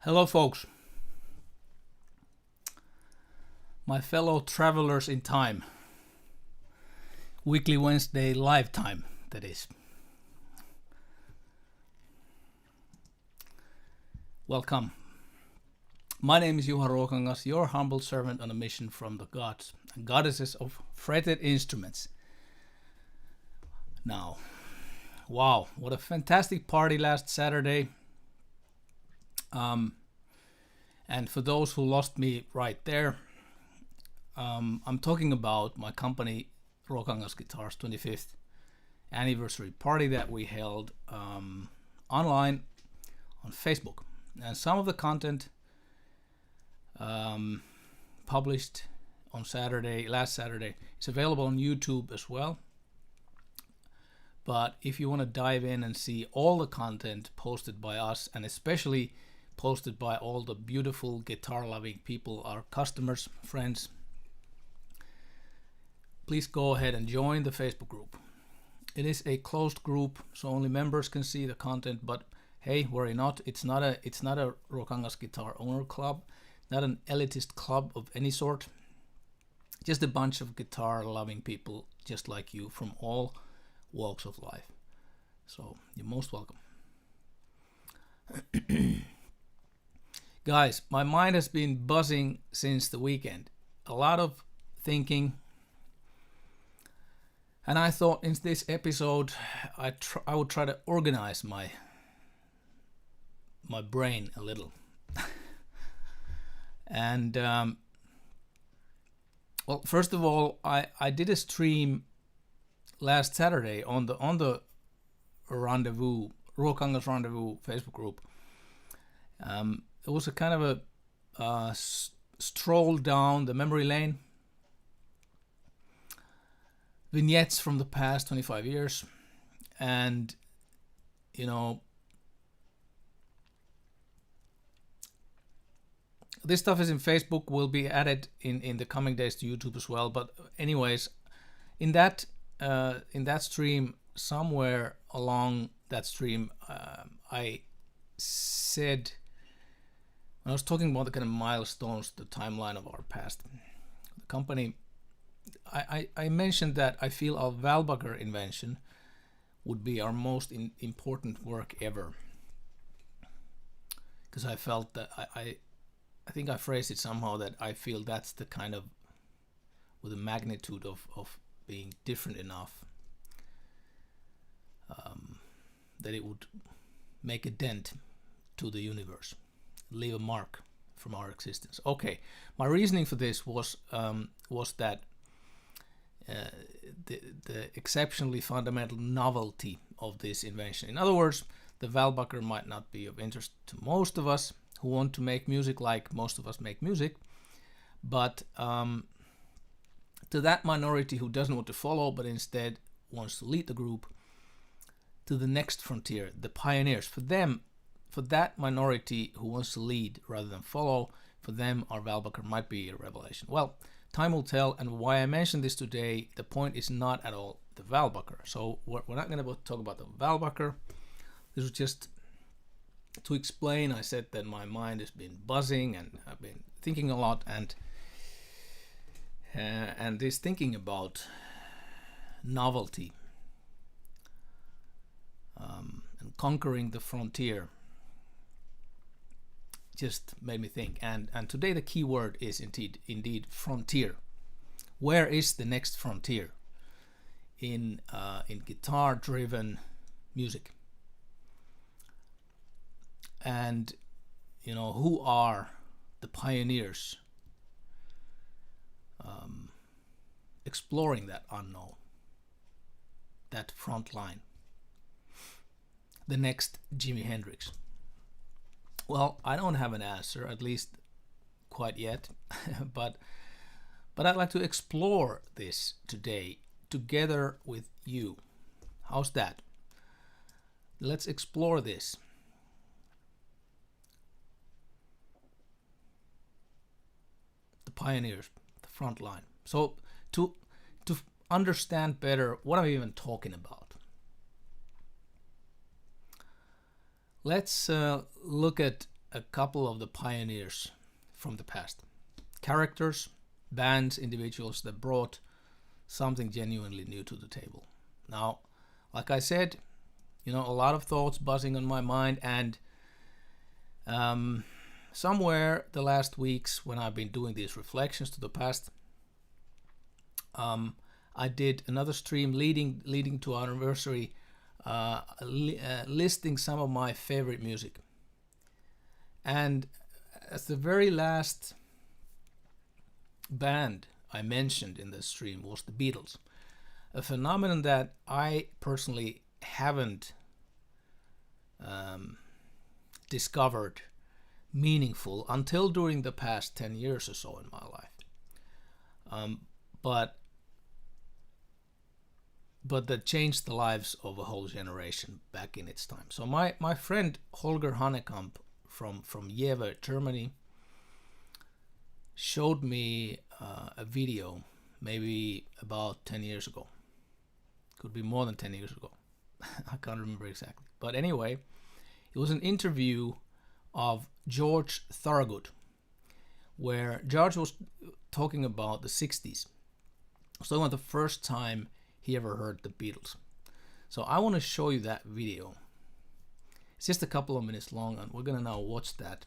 Hello, folks. My fellow travelers in time. Weekly Wednesday live time, that is. Welcome. My name is Juha Ruokangas, your humble servant on a mission from the gods and goddesses of fretted instruments. Now, wow, what a fantastic party last Saturday. And for those who lost me right there, I'm talking about my company Ruokangas Guitars 25th anniversary party that we held online on Facebook. And some of the content published on last Saturday, is available on YouTube as well. But if you want to dive in and see all the content posted by us, and especially posted by all the beautiful guitar-loving people, our customers, friends, please go ahead and join the Facebook group. It is a closed group, so only members can see the content. But hey, worry not. It's not a Ruokangas Guitar Owner Club, not an elitist club of any sort. Just a bunch of guitar-loving people, just like you, from all walks of life. So you're most welcome. Guys, my mind has been buzzing since the weekend. A lot of thinking. And I thought in this episode, I would try to organize my brain a little. And, well, first of all, I did a stream last Saturday on the Rendezvous, Ruokangas Rendezvous Facebook group. It was a kind of a stroll down the memory lane. Vignettes from the past 25 years. And, you know, this stuff is in Facebook, will be added in the coming days to YouTube as well. But anyways, in that stream, somewhere along that stream, I said, when I was talking about the kind of milestones, the timeline of our past, the company, I mentioned that I feel our Valbacher invention would be our most important work ever. Because I felt that I think I phrased it somehow that I feel that's the kind of, with the magnitude of being different enough that it would make a dent to the universe, leave a mark from our existence. Okay, my reasoning for this was that the exceptionally fundamental novelty of this invention. In other words, the Valbacher might not be of interest to most of us who want to make music like most of us make music, but to that minority who doesn't want to follow but instead wants to lead the group to the next frontier, the pioneers, for that minority who wants to lead rather than follow, for them our Valbacher might be a revelation. Well, time will tell, and why I mentioned this today, the point is not at all the Valbacher. So we're not going to talk about the Valbacher. This was just to explain. I said that my mind has been buzzing and I've been thinking a lot, and this thinking about novelty and conquering the frontier just made me think. And today the key word is indeed frontier. Where is the next frontier in guitar-driven music? And you know, who are the pioneers exploring that unknown, that front line, the next Jimi Hendrix? Well, I don't have an answer, at least quite yet, but I'd like to explore this today together with you. How's that? Let's explore this. The pioneers, the front line. So to understand better what I'm even talking about, let's look at a couple of the pioneers from the past. Characters, bands, individuals that brought something genuinely new to the table. Now, like I said, a lot of thoughts buzzing on my mind, and somewhere the last weeks when I've been doing these reflections to the past, I did another stream leading to our anniversary, listing some of my favorite music. And as the very last band I mentioned in the stream was the Beatles, a phenomenon that I personally haven't discovered meaningful until during the past 10 years or so in my life. But that changed the lives of a whole generation back in its time. So my friend Holger Hanekamp from Jever, Germany, showed me a video maybe about 10 years ago. Could be more than 10 years ago. I can't remember exactly. But anyway, it was an interview of George Thorogood, where George was talking about the 60s. So it was the first time he ever heard the Beatles. So I want to show you that video. It's just a couple of minutes long, and we're gonna now watch that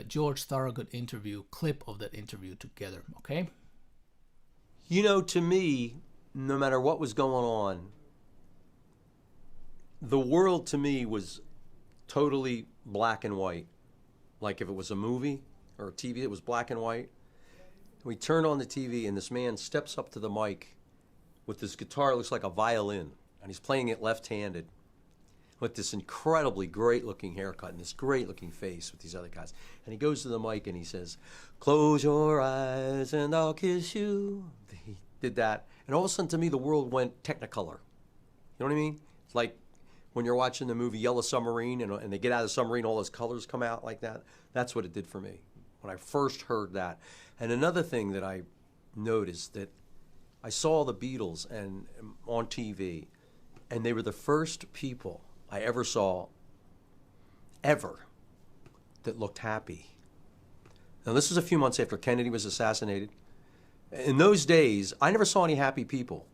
George Thorogood interview, clip of that interview together, okay? To me, no matter what was going on, the world to me was totally black and white. Like if it was a movie or a TV, it was black and white. We turned on the TV and this man steps up to the mic with this guitar, it looks like a violin, and he's playing it left-handed with this incredibly great-looking haircut and this great-looking face with these other guys. And he goes to the mic and he says, "Close your eyes and I'll kiss you." He did that. And all of a sudden, to me, the world went Technicolor. You know what I mean? It's like when you're watching the movie Yellow Submarine and they get out of the submarine, all those colors come out like that. That's what it did for me when I first heard that. And another thing that I noticed, that I saw the Beatles and on TV, and they were the first people I ever saw that looked happy. Now, this was a few months after Kennedy was assassinated. In those days, I never saw any happy people.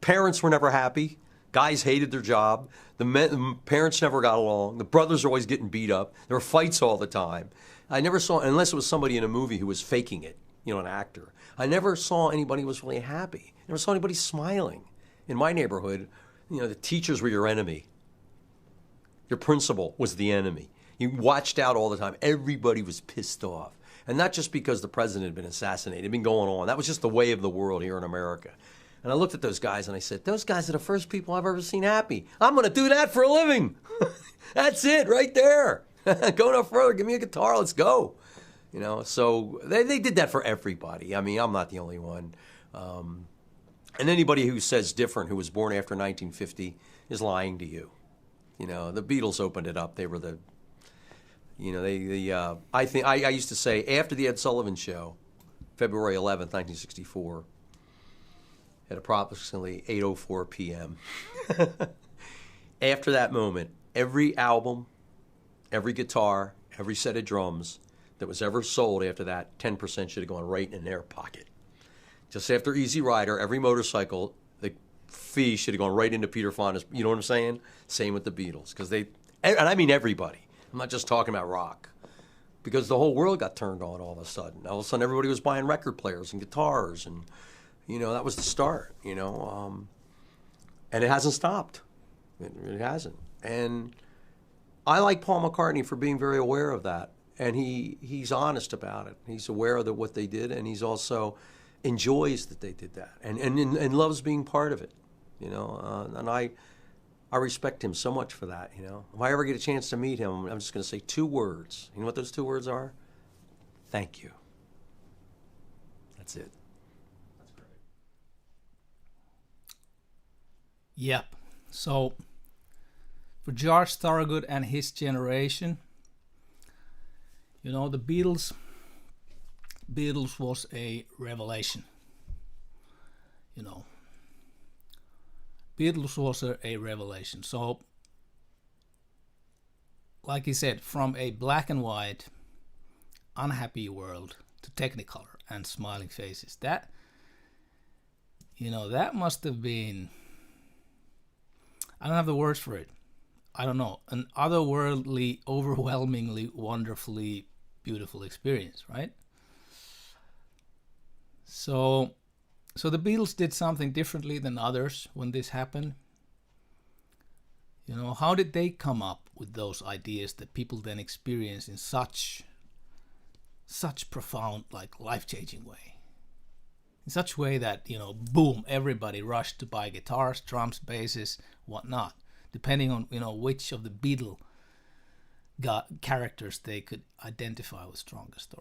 Parents were never happy. Guys hated their job. The parents never got along. The brothers were always getting beat up. There were fights all the time. I never saw, unless it was somebody in a movie who was faking it, an actor. I never saw anybody who was really happy. I never saw anybody smiling. In my neighborhood, the teachers were your enemy. Your principal was the enemy. You watched out all the time. Everybody was pissed off. And not just because the president had been assassinated. It had been going on. That was just the way of the world here in America. And I looked at those guys and I said, those guys are the first people I've ever seen happy. I'm going to do that for a living. That's it right there. Go no further. Give me a guitar. Let's go. So they did that for everybody. I mean, I'm not the only one. And anybody who says different, who was born after 1950, is lying to you. The Beatles opened it up. They were the, I used to say after the Ed Sullivan Show, February 11th, 1964, at approximately 8:04 p.m. After that moment, every album, every guitar, every set of drums that was ever sold after that, 10% should have gone right in their pocket. Just after Easy Rider, every motorcycle, the fee should have gone right into Peter Fonda's, you know what I'm saying? Same with the Beatles, because and I mean everybody. I'm not just talking about rock. Because the whole world got turned on all of a sudden. All of a sudden, everybody was buying record players and guitars, and, that was the start, and it hasn't stopped. It hasn't. And I like Paul McCartney for being very aware of that. And he's honest about it. He's aware of what they did, and he's also enjoys that they did that, and loves being part of it, and I respect him so much for that, If I ever get a chance to meet him, I'm just going to say 2 words. You know what those 2 words are? Thank you. That's it. That's great. Yep. So, for George Thorogood and his generation, the Beatles was a revelation. Beatles was a revelation. So like he said, from a black and white, unhappy world to Technicolor and smiling faces. That, that must have been, I don't have the words for it. I don't know, an otherworldly, overwhelmingly, wonderfully beautiful experience, right? So the Beatles did something differently than others when this happened. How did they come up with those ideas that people then experience in such profound, like life-changing way? In such a way that, boom, everybody rushed to buy guitars, drums, basses, whatnot, depending on, which of the Beatle characters they could identify with strongest,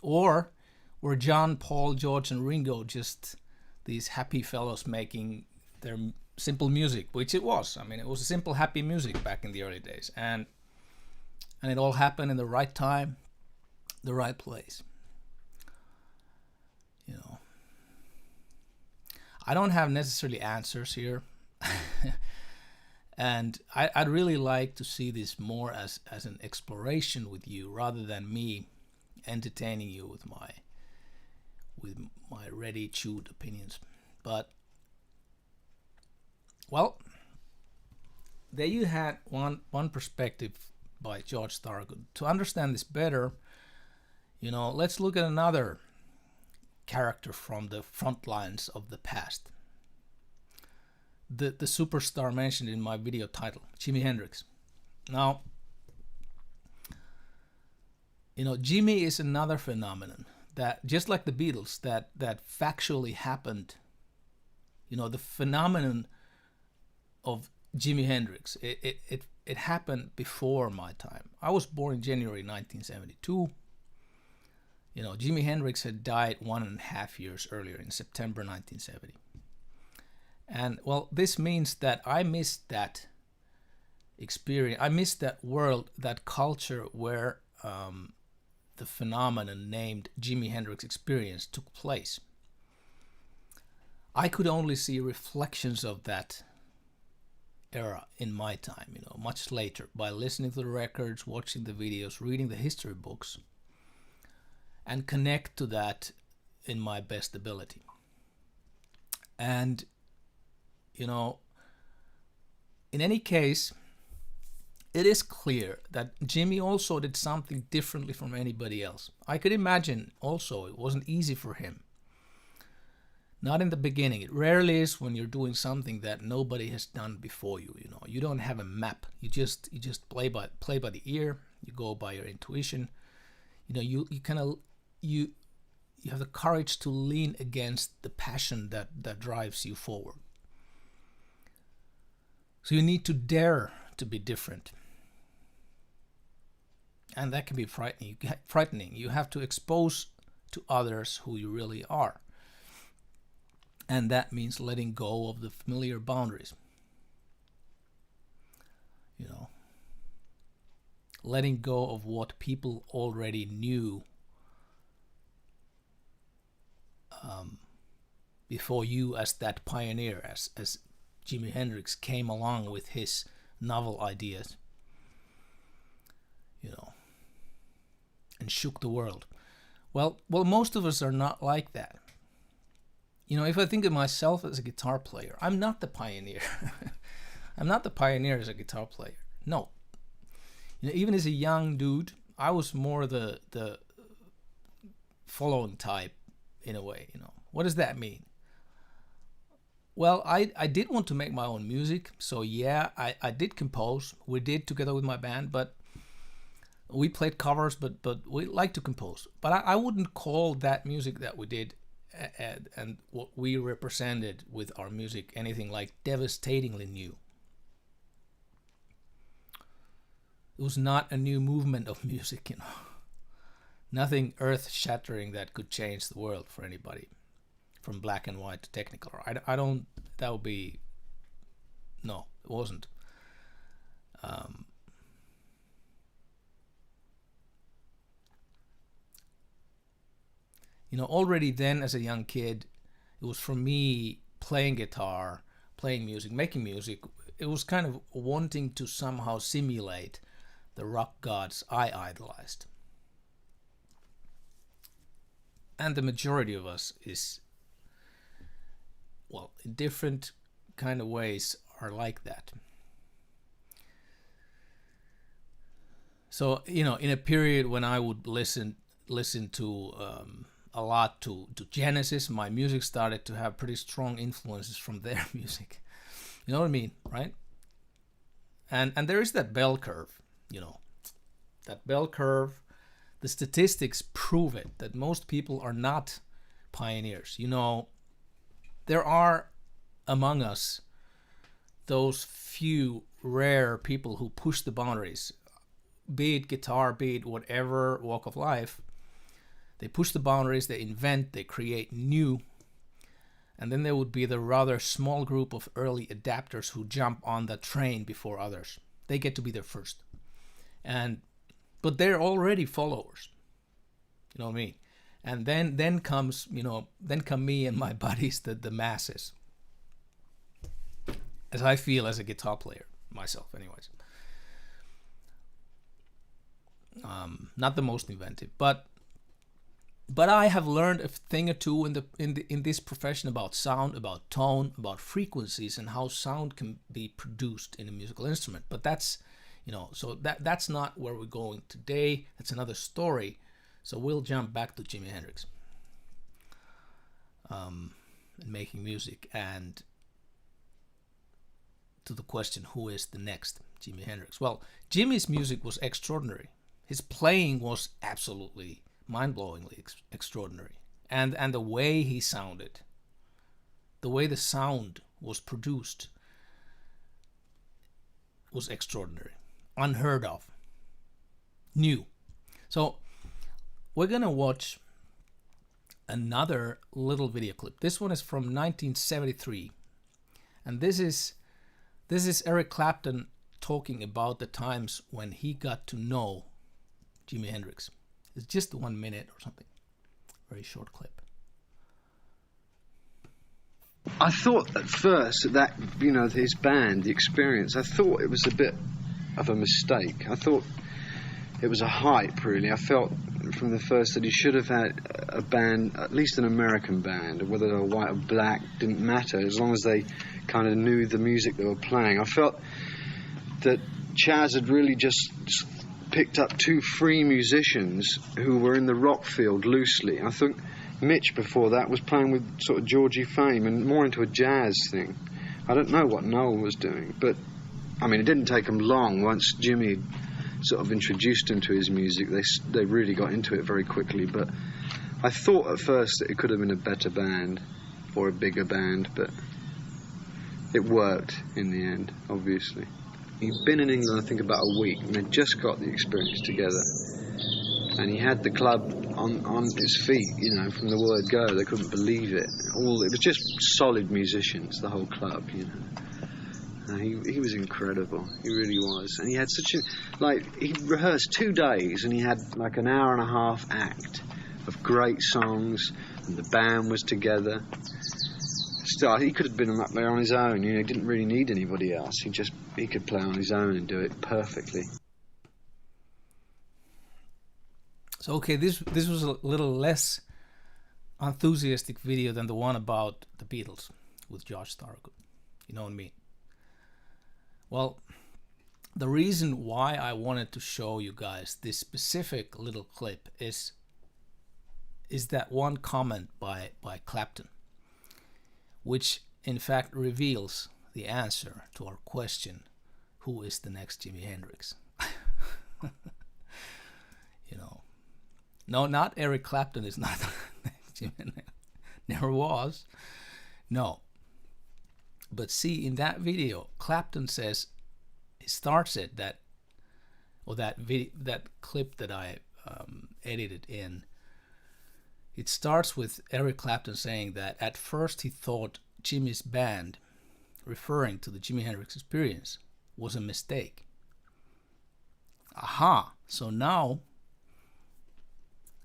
or were John, Paul, George, and Ringo just these happy fellows making their simple music, which it was. I mean, it was a simple, happy music back in the early days, and it all happened in the right time, the right place. I don't have necessarily answers here, and I'd really like to see this more as an exploration with you, rather than me entertaining you with my ready chewed opinions. But well, there you had one perspective by George Thorogood. To understand this better, let's look at another character from the front lines of the past. The superstar mentioned in my video title, Jimi Hendrix. Now, Jimi is another phenomenon that, just like the Beatles, that factually happened. The phenomenon of Jimi Hendrix, it happened before my time. I was born in January 1972. Jimi Hendrix had died 1.5 years earlier, in September 1970. And well, this means that I missed that experience. I missed that world, that culture where the phenomenon named Jimi Hendrix experience took place. I could only see reflections of that era in my time, much later, by listening to the records, watching the videos, reading the history books, and connect to that in my best ability. And, in any case, it is clear that Jimi also did something differently from anybody else. I could imagine also it wasn't easy for him. Not in the beginning. It rarely is when you're doing something that nobody has done before you. You don't have a map. You just play by the ear. You go by your intuition. You have the courage to lean against the passion that drives you forward. So you need to dare to be different. And that can be frightening. You have to expose to others who you really are. And that means letting go of the familiar boundaries. Letting go of what people already knew before you, as that pioneer, as Jimi Hendrix came along with his novel ideas, and shook the world. Well, most of us are not like that. If I think of myself as a guitar player, I'm not the pioneer. I'm not the pioneer as a guitar player. No. Even as a young dude, I was more the following type in a way. What does that mean? Well, I did want to make my own music, so yeah, I did compose. We did together with my band, but we played covers, but we like to compose. But I wouldn't call that music that we did and what we represented with our music anything like devastatingly new. It was not a new movement of music, Nothing earth-shattering that could change the world for anybody, from black and white to Technicolor. I don't. That would be. No, it wasn't. Already then as a young kid, it was for me playing guitar, playing music, making music. It was kind of wanting to somehow simulate the rock gods I idolized. And the majority of us is, well, in different kind of ways are like that. So, you know, in a period when I would listen to a lot to Genesis, my music started to have pretty strong influences from their music. You know what I mean, right? And there is that bell curve, you know, that bell curve. The statistics prove it, that most people are not pioneers. You know, there are among us those few rare people who push the boundaries, be it guitar, be it whatever walk of life. They push the boundaries, they invent, they create new. And then there would be the rather small group of early adapters who jump on the train before others. They get to be there first. But they're already followers. You know what I mean? And then comes, you know, then come me and my buddies, the masses. As I feel as a guitar player, myself anyways. Not the most inventive, but I have learned a thing or two in this profession about sound, about tone, about frequencies, and how sound can be produced in a musical instrument. But that's, you know, so that's not where we're going today. That's another story. So we'll jump back to Jimi Hendrix and making music, and to the question, who is the next Jimi Hendrix? Well, Jimmy's music was extraordinary. His playing was absolutely mind-blowingly extraordinary, and the way he sounded, the way the sound was produced, was extraordinary, unheard of, new. So we're gonna watch another little video clip. This one is from 1973, and this is Eric Clapton talking about the times when he got to know Jimi Hendrix. It's just 1 minute or something. Very short clip. I thought at first that, you know, his band, the experience, I thought it was a bit of a mistake. I thought it was a hype, really. I felt from the first that he should have had a band, at least an American band, whether they were white or black, didn't matter, as long as they kind of knew the music they were playing. I felt that Chaz had really just picked up two free musicians who were in the rock field loosely. I think Mitch before that was playing with sort of Georgie Fame and more into a jazz thing. I don't know what Noel was doing, but I mean, it didn't take him long. Once Jimmy sort of introduced him to his music, they really got into it very quickly. But I thought at first that it could have been a better band or a bigger band, but it worked in the end, obviously. He'd been in England, I think, about a week, and they'd just got the experience together. And he had the club on his feet, you know, from the word go. They couldn't believe it. It was just solid musicians, the whole club, you know. He was incredible. He really was. And he had such a, he rehearsed 2 days, and he had like an hour and a half act of great songs, and the band was together. Still, he could have been up there on his own, you know, he didn't really need anybody else. He could play on his own and do it perfectly. So okay, this was a little less enthusiastic video than the one about the Beatles with Josh Thorogood. You know what I mean? Well, the reason why I wanted to show you guys this specific little clip is that one comment by Clapton, which in fact reveals the answer to our question, who is the next Jimi Hendrix? You know, no, not Eric Clapton is not the next Jimi Hendrix. Never was. No. But see, in that video, Clapton says, he starts it, that clip that I edited in, it starts with Eric Clapton saying that at first he thought Jimmy's band, referring to the Jimi Hendrix Experience, was a mistake. Aha! So now,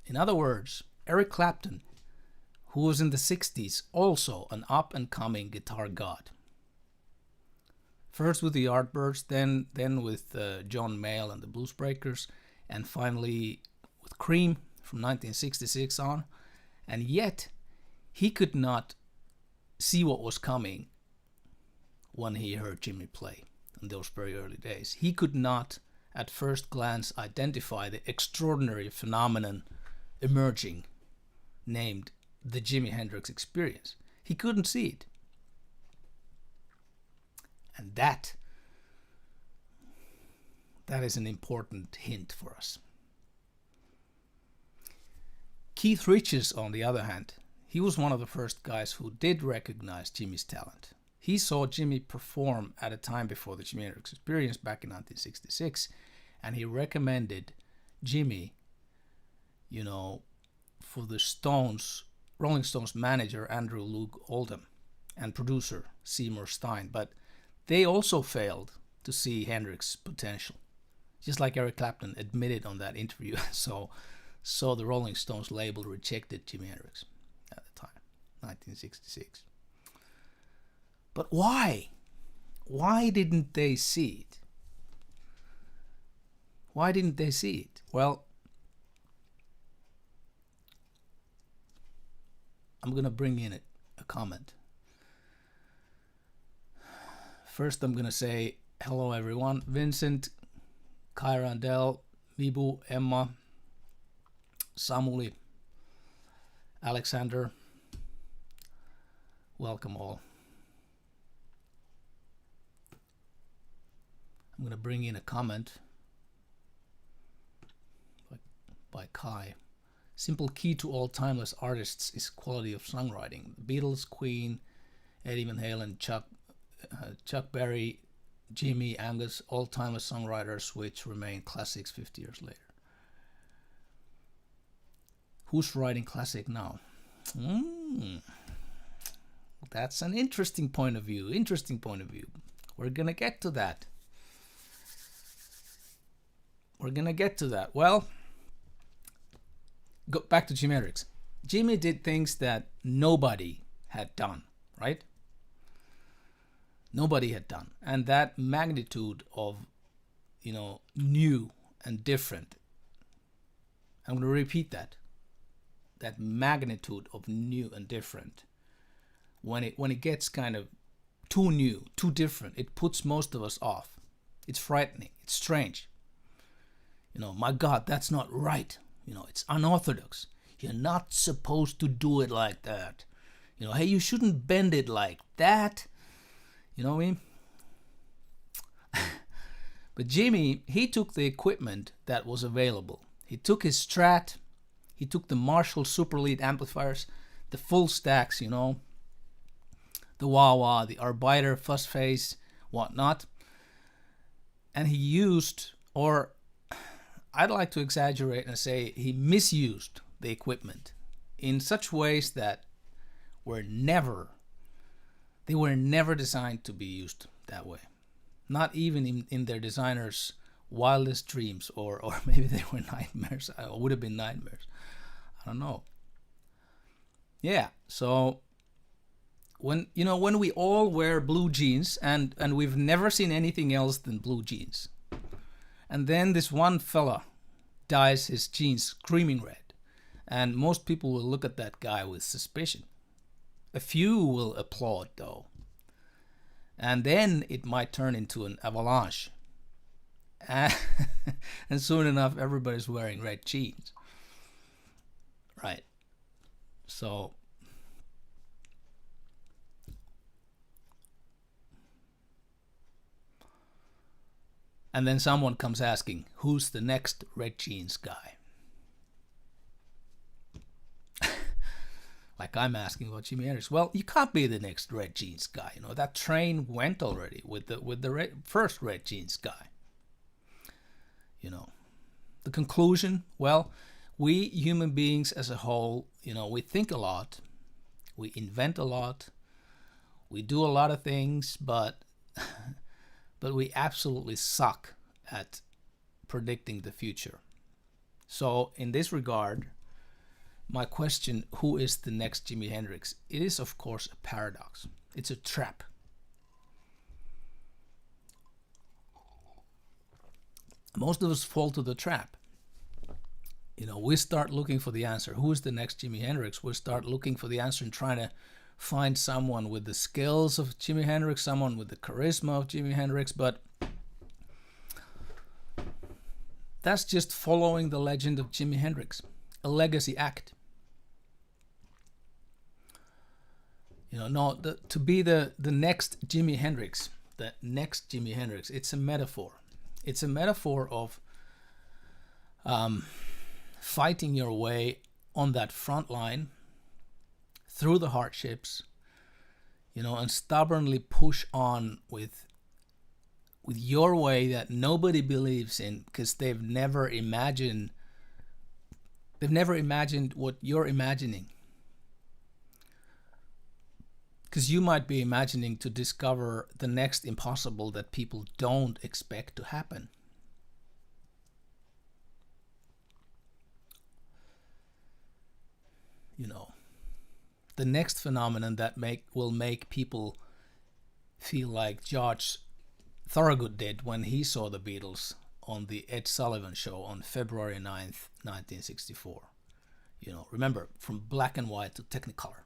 in other words, Eric Clapton, who was in the 60s also an up-and-coming guitar god, First with the Yardbirds, then with John Mayall and the Blues Breakers, and finally with Cream from 1966 on. And yet, he could not see what was coming when he heard Jimmy play in those very early days. He could not, at first glance, identify the extraordinary phenomenon emerging, named the Jimi Hendrix experience. He couldn't see it. And that is an important hint for us. Keith Richards, on the other hand, he was one of the first guys who did recognize Jimmy's talent. He saw Jimmy perform at a time before the Jimi Hendrix experience back in 1966, and he recommended Jimmy, for the Rolling Stones manager Andrew Loog Oldham and producer Seymour Stein, but they also failed to see Hendrix's potential, just like Eric Clapton admitted on that interview. So the Rolling Stones label rejected Jimi Hendrix at the time, 1966. But why? Why didn't they see it? Why didn't they see it? Well, I'm going to bring in a comment. First, I'm going to say hello, everyone. Vincent, Kai Randell, Mibu, Emma, Samuli, Alexander. Welcome all. I'm going to bring in a comment by Kai. Simple key to all timeless artists is quality of songwriting. The Beatles, Queen, Eddie Van Halen, Chuck Berry, Jimmy, Angus, all timeless songwriters which remain classics 50 years later. Who's writing classic now? That's an interesting point of view. We're gonna get to that. Well, go back to Jimi Hendrix. Jimmy did things that nobody had done, right? Nobody had done. And that magnitude of, new and different. I'm going to repeat that. That magnitude of new and different. When it gets kind of too new, too different, it puts most of us off. It's frightening. It's strange. My God, that's not right. It's unorthodox. You're not supposed to do it like that. Hey, you shouldn't bend it like that. You know what I mean? But Jimmy, he took the equipment that was available. He took his Strat, he took the Marshall Super Lead amplifiers, the full stacks, the wah-wah, the Arbiter, fuzz phase, whatnot. And he used, or I'd like to exaggerate and say he misused the equipment in such ways that they were never designed to be used that way. Not even in their designers' wildest dreams, or maybe they were nightmares, or would have been nightmares. I don't know. Yeah, so when we all wear blue jeans and we've never seen anything else than blue jeans, and then this one fella dyes his jeans screaming red, and most people will look at that guy with suspicion. A few will applaud, though. And then it might turn into an avalanche. And soon enough, everybody's wearing red jeans. Right. So, and then someone comes asking, who's the next red jeans guy? Like I'm asking about Jimi Hendrix. Well, you can't be the next red jeans guy. That train went already with the first red jeans guy. The conclusion, well, we human beings as a whole, we think a lot, we invent a lot, we do a lot of things, but we absolutely suck at predicting the future. So in this regard, my question, who is the next Jimi Hendrix? It is, of course, a paradox. It's a trap. most of us fall to the trap. We start looking for the answer. Who is the next Jimi Hendrix? We start looking for the answer and trying to find someone with the skills of Jimi Hendrix, someone with the charisma of Jimi Hendrix, but that's just following the legend of Jimi Hendrix, a legacy act. To be the next Jimi Hendrix, it's a metaphor. It's a metaphor of fighting your way on that front line through the hardships, and stubbornly push on with your way that nobody believes in, because they've never imagined what you're imagining. Because you might be imagining to discover the next impossible that people don't expect to happen. The next phenomenon that will make people feel like George Thorogood did when he saw the Beatles on the Ed Sullivan Show on February 9th, 1964. Remember, from black and white to Technicolor.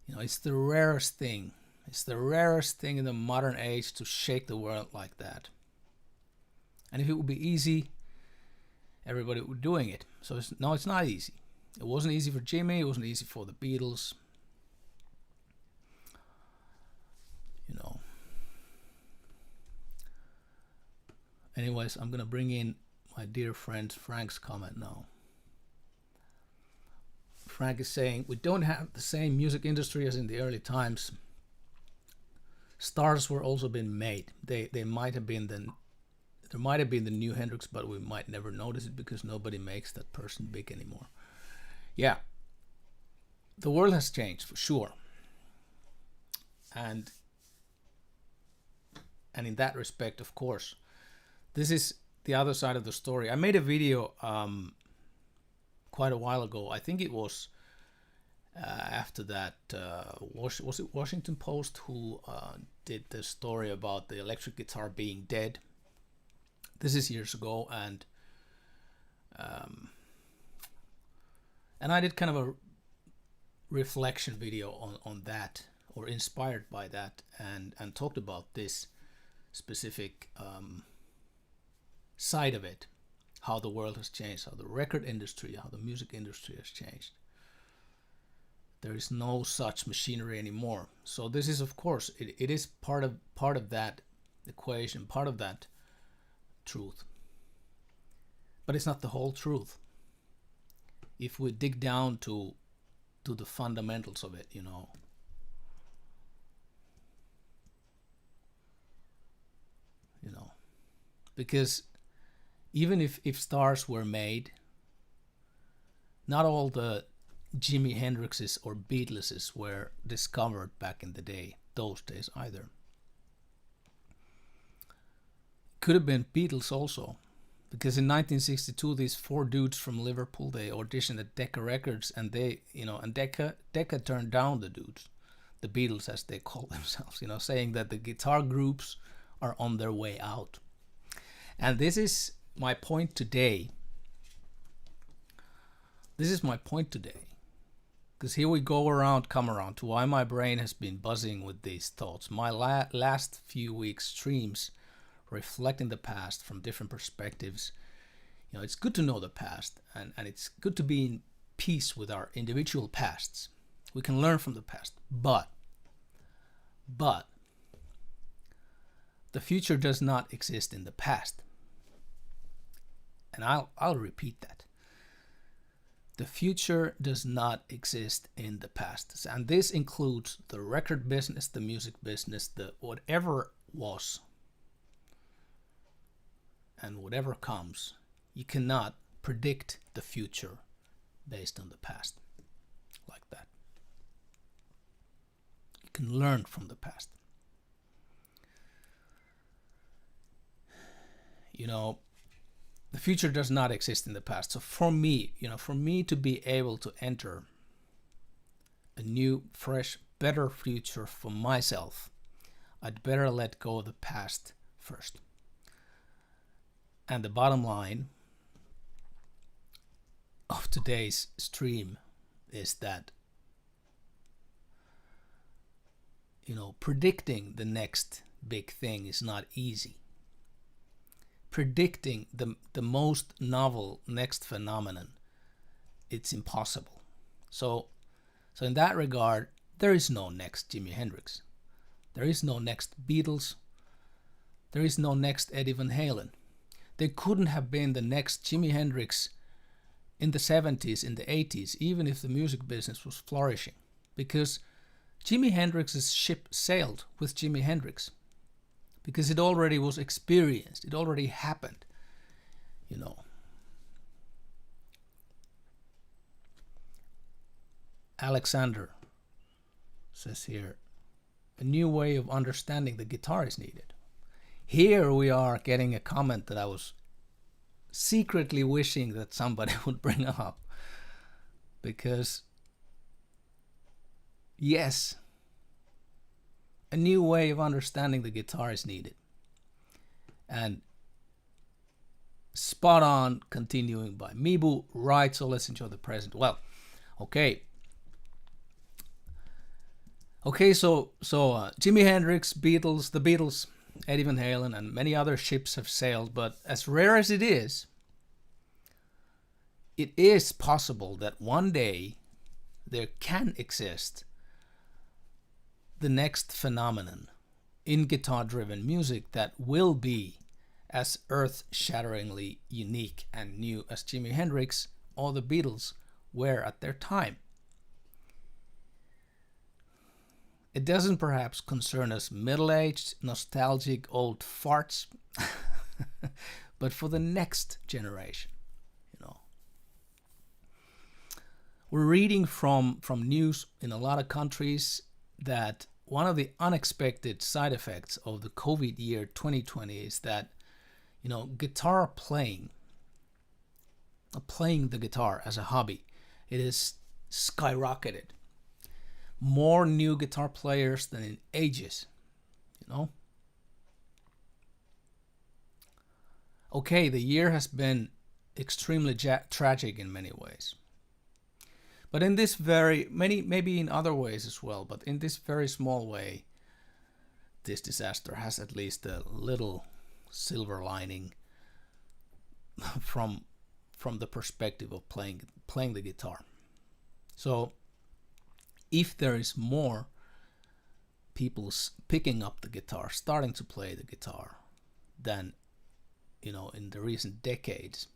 It's the rarest thing. It's the rarest thing in the modern age to shake the world like that. And if it would be easy, everybody would be doing it. So it's not easy. It wasn't easy for Jimmy. It wasn't easy for the Beatles. Anyways, I'm gonna bring in my dear friend Frank's comment now. Frank is saying, we don't have the same music industry as in the early times. Stars were also being made. They might have been there might have been the new Hendrix, but we might never notice it because nobody makes that person big anymore. Yeah, the world has changed for sure, and in that respect, of course, this is the other side of the story. I made a video quite a while ago. I think it was after that. Was it Washington Post who did the story about the electric guitar being dead? This is years ago, and I did kind of a reflection video on that, or inspired by that, and talked about this specific side of it, how the world has changed, how the record industry, how the music industry has changed. There is no such machinery anymore. So this is, of course, it is part of that equation, part of that truth. But it's not the whole truth. If we dig down to the fundamentals of it, because even if stars were made, not all the Jimi Hendrixes or Beatleses were discovered back in the day, those days either. Could have been Beatles also, because in 1962 these four dudes from Liverpool, they auditioned at Decca Records, and Decca turned down the dudes, the Beatles as they call themselves, saying that the guitar groups are on their way out. And this is my point today. Because here we come around to why my brain has been buzzing with these thoughts. My last few weeks streams reflecting the past from different perspectives. It's good to know the past, and it's good to be in peace with our individual pasts. We can learn from the past, but the future does not exist in the past. And I'll repeat that. The future does not exist in the past. And this includes the record business, the music business, the whatever was and whatever comes. You cannot predict the future based on the past like that. You can learn from the past. The future does not exist in the past. So for me to be able to enter a new, fresh, better future for myself, I'd better let go of the past first. And the bottom line of today's stream is that, predicting the next big thing is not easy. Predicting the most novel next phenomenon, it's impossible. So in that regard, there is no next Jimi Hendrix. There is no next Beatles. There is no next Eddie Van Halen. There couldn't have been the next Jimi Hendrix in the 70s, in the 80s, even if the music business was flourishing. Because Jimi Hendrix's ship sailed with Jimi Hendrix. Because it already was experienced. It already happened. Alexander says here, a new way of understanding the guitar is needed. Here we are getting a comment that I was secretly wishing that somebody would bring up. Because, yes, a new way of understanding the guitar is needed. And spot on, continuing by Mibu, right, so let's enjoy the present. Well, okay. Okay, so Jimi Hendrix, Beatles, the Beatles, Eddie Van Halen, and many other ships have sailed, but as rare as it is possible that one day there can exist the next phenomenon in guitar-driven music that will be as earth-shatteringly unique and new as Jimi Hendrix or the Beatles were at their time. It doesn't perhaps concern us middle-aged, nostalgic old farts, but for the next generation, We're reading from news in a lot of countries that one of the unexpected side effects of the COVID year 2020 is that, guitar playing the guitar as a hobby, it is skyrocketed. More new guitar players than in ages, Okay, the year has been extremely tragic in many ways. But in this maybe in other ways as well, but in this very small way, this disaster has at least a little silver lining from the perspective of playing the guitar. So if there is more people picking up the guitar, starting to play the guitar than, in the recent decades,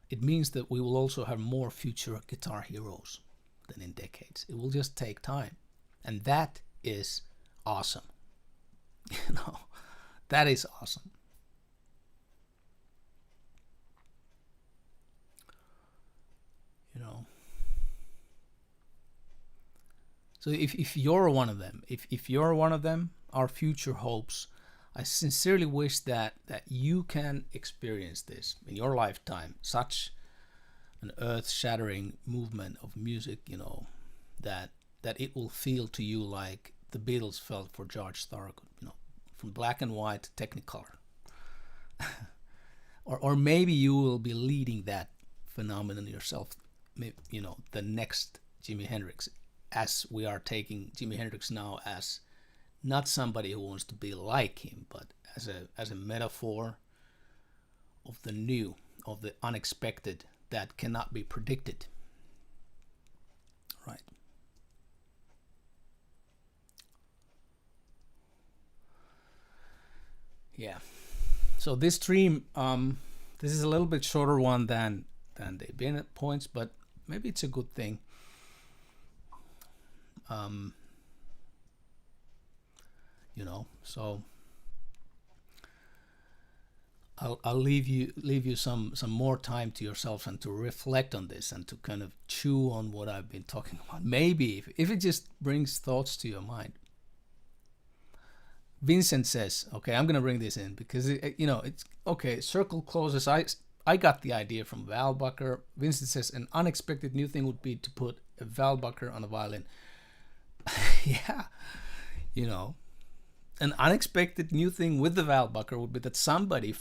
it means that we will also have more future guitar heroes than in decades. It will just take time. And that is awesome. That is awesome. So if you're one of them, if you're one of them, our future hopes, I sincerely wish that you can experience this in your lifetime, such an earth-shattering movement of music, that it will feel to you like the Beatles felt for George Thorogood, from black and white to Technicolor. or maybe you will be leading that phenomenon yourself, the next Jimi Hendrix, as we are taking Jimi Hendrix now as not somebody who wants to be like him, but as a metaphor of the new, of the unexpected that cannot be predicted. Right. Yeah. So this stream, this is a little bit shorter one than they've been at points, but maybe it's a good thing. So I'll leave you some more time to yourself and to reflect on this and to kind of chew on what I've been talking about. Maybe if it just brings thoughts to your mind. Vincent says, okay, I'm gonna bring this in because it's okay. Circle closes. I got the idea from Val Bucker. Vincent says an unexpected new thing would be to put a Val Bucker on a violin. Yeah, an unexpected new thing with the Walbacher would be that somebody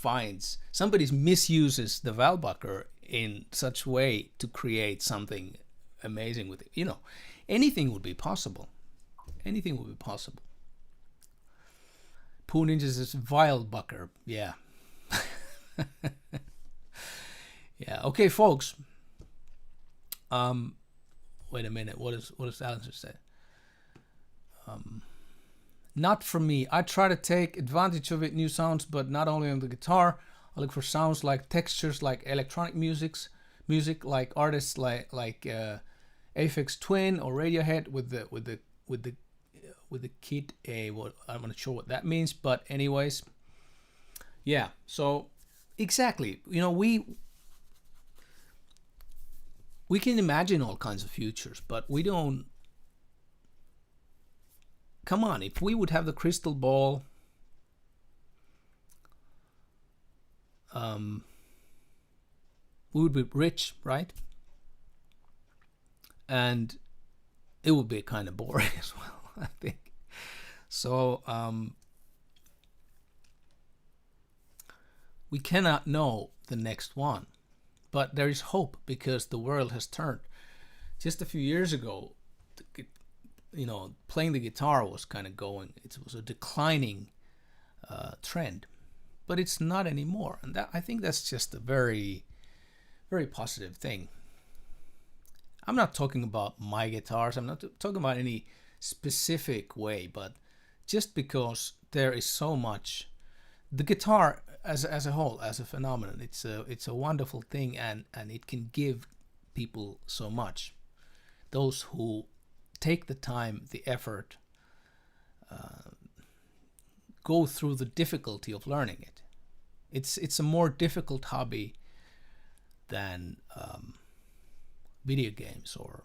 misuses the Walbacher in such way to create something amazing with it. You know, anything would be possible. Anything would be possible. Pooh Ninjas is Walbacher. Yeah. Yeah. Okay, folks. Wait a minute. What does Alistair say? Not for me. I try to take advantage of it, new sounds, but not only on the guitar. I look for sounds like textures, like electronic music like artists like Aphex Twin or Radiohead with the kit A. What I'm not sure what that means, but anyways, yeah. So exactly, you know, we can imagine all kinds of futures, but we don't. Come on, if we would have the crystal ball, we would be rich, right? And it would be kind of boring as well, I think. So we cannot know the next one, but there is hope because the world has turned. Just a few years ago, you know, playing the guitar was kind of going. It was a declining trend, but it's not anymore, and I think that's just a very, very positive thing. I'm not talking about my guitars. I'm not talking about any specific way, but just because there is so much, the guitar as a whole, as a phenomenon, it's a wonderful thing, and it can give people so much. Those who take the time, the effort, go through the difficulty of learning it. It's a more difficult hobby than video games or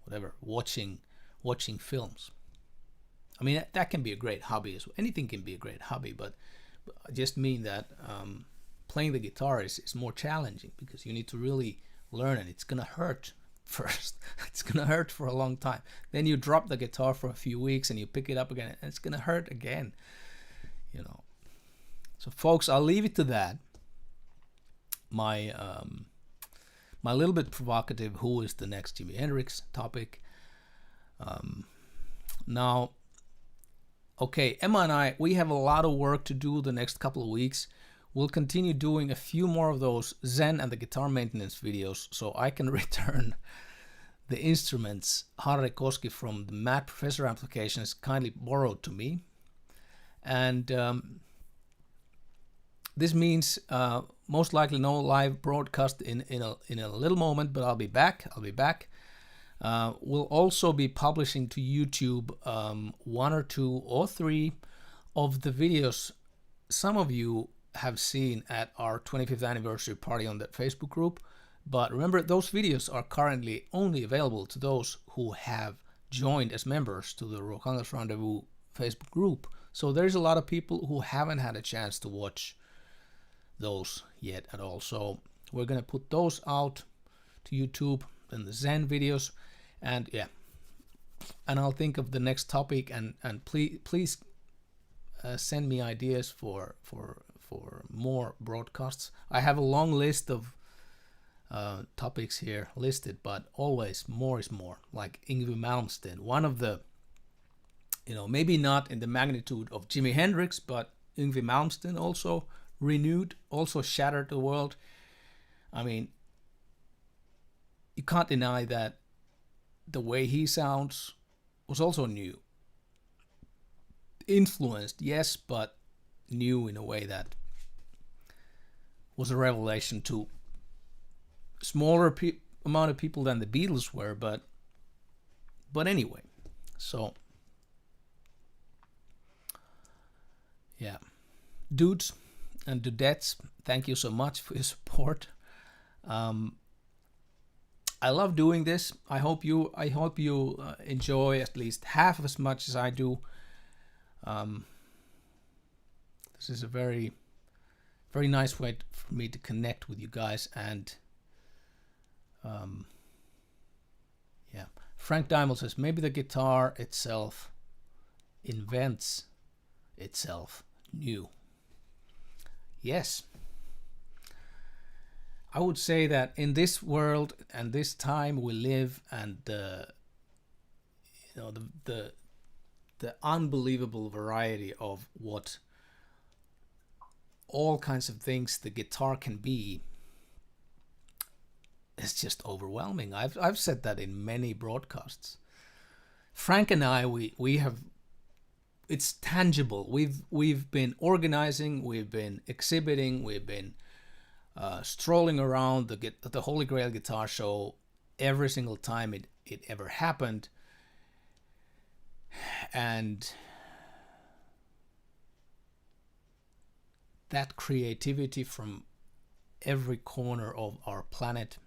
whatever, watching films. I mean, that can be a great hobby as well. Anything can be a great hobby, but I just mean that playing the guitar is more challenging because you need to really learn it. It's gonna hurt first. It's gonna hurt for a long time. Then you drop the guitar for a few weeks and you pick it up again, and it's gonna hurt again. You know. So, folks, I'll leave it to that. My little bit provocative "Who is the next Jimi Hendrix?" topic. Now, okay, Emma and I, we have a lot of work to do the next couple of weeks. We'll continue doing a few more of those Zen and the guitar maintenance videos so I can return the instruments Harri Koski from the Mad Professor applications kindly borrowed to me. And this means most likely no live broadcast in a little moment, but I'll be back. We'll also be publishing to YouTube 1 or 2 or 3 of the videos some of you have seen at our 25th anniversary party on that Facebook group. But remember, those videos are currently only available to those who have joined as members to the Ruokangas Rendezvous Facebook group. So there's a lot of people who haven't had a chance to watch those yet at all. So we're going to put those out to YouTube and the Zen videos. And yeah, and I'll think of the next topic, and please send me ideas for more broadcasts. I have a long list of topics here listed, but always more is more. Like Yngwie Malmsteen, one of the, you know, maybe not in the magnitude of Jimi Hendrix, but Yngwie Malmsteen also renewed, also shattered the world. I mean, you can't deny that the way he sounds was also new. Influenced, yes, but new in a way that was a revelation to smaller amount of people than the Beatles were, but anyway. So yeah, dudes and dudettes, thank you so much for your support. I love doing this. I hope you enjoy at least half as much as I do. This is a very, very nice way for me to connect with you guys. And yeah, Frank Dimel says maybe the guitar itself invents itself new. Yes, I would say that in this world and this time we live, and the unbelievable variety of what all kinds of things the guitar can be, is just overwhelming. I've said that in many broadcasts. Frank and I, we have, it's tangible. We've been organizing, we've been exhibiting, we've been strolling around the Holy Grail Guitar Show every single time it ever happened, and that creativity from every corner of our planet,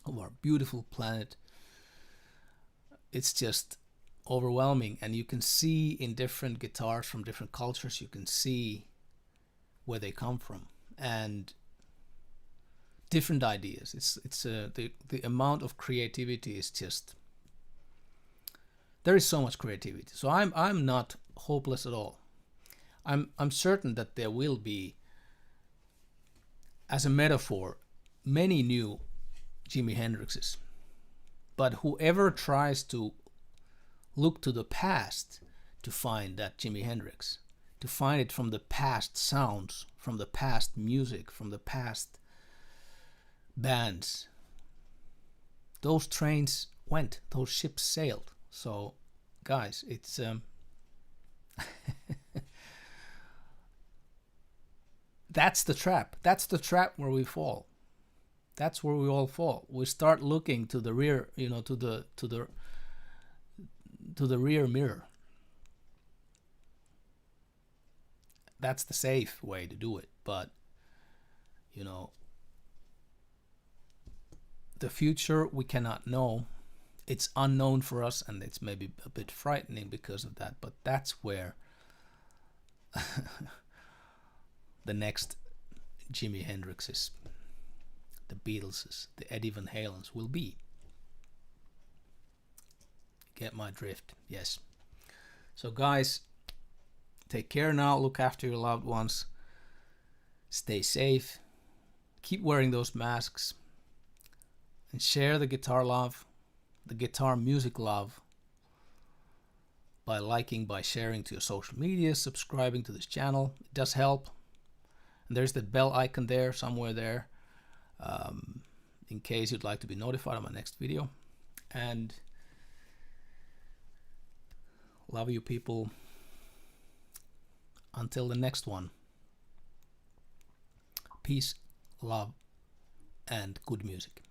of our beautiful planet, it's just overwhelming. And you can see in different guitars from different cultures, you can see where they come from and different ideas. It's the amount of creativity is just, there is so much creativity. So I'm not hopeless at all. I'm certain that there will be, as a metaphor, many new Jimi Hendrixes. But whoever tries to look to the past to find that Jimi Hendrix, to find it from the past sounds, from the past music, from the past bands, those trains went, those ships sailed. So, guys, it's that's the trap. That's the trap where we fall. That's where we all fall. We start looking to the rear, to the rear mirror. That's the safe way to do it. But the future we cannot know. It's unknown for us, and it's maybe a bit frightening because of that. But that's where the next Jimi Hendrixes, the Beatleses, the Eddie Van Halens will be. Get my drift? Yes. So guys, take care now. Look after your loved ones. Stay safe. Keep wearing those masks. And share the guitar love, the guitar music love, by liking, by sharing to your social media, subscribing to this channel. It does help. And there's the bell icon there, somewhere there, in case you'd like to be notified of my next video. And love you people. Until the next one. Peace, love, and good music.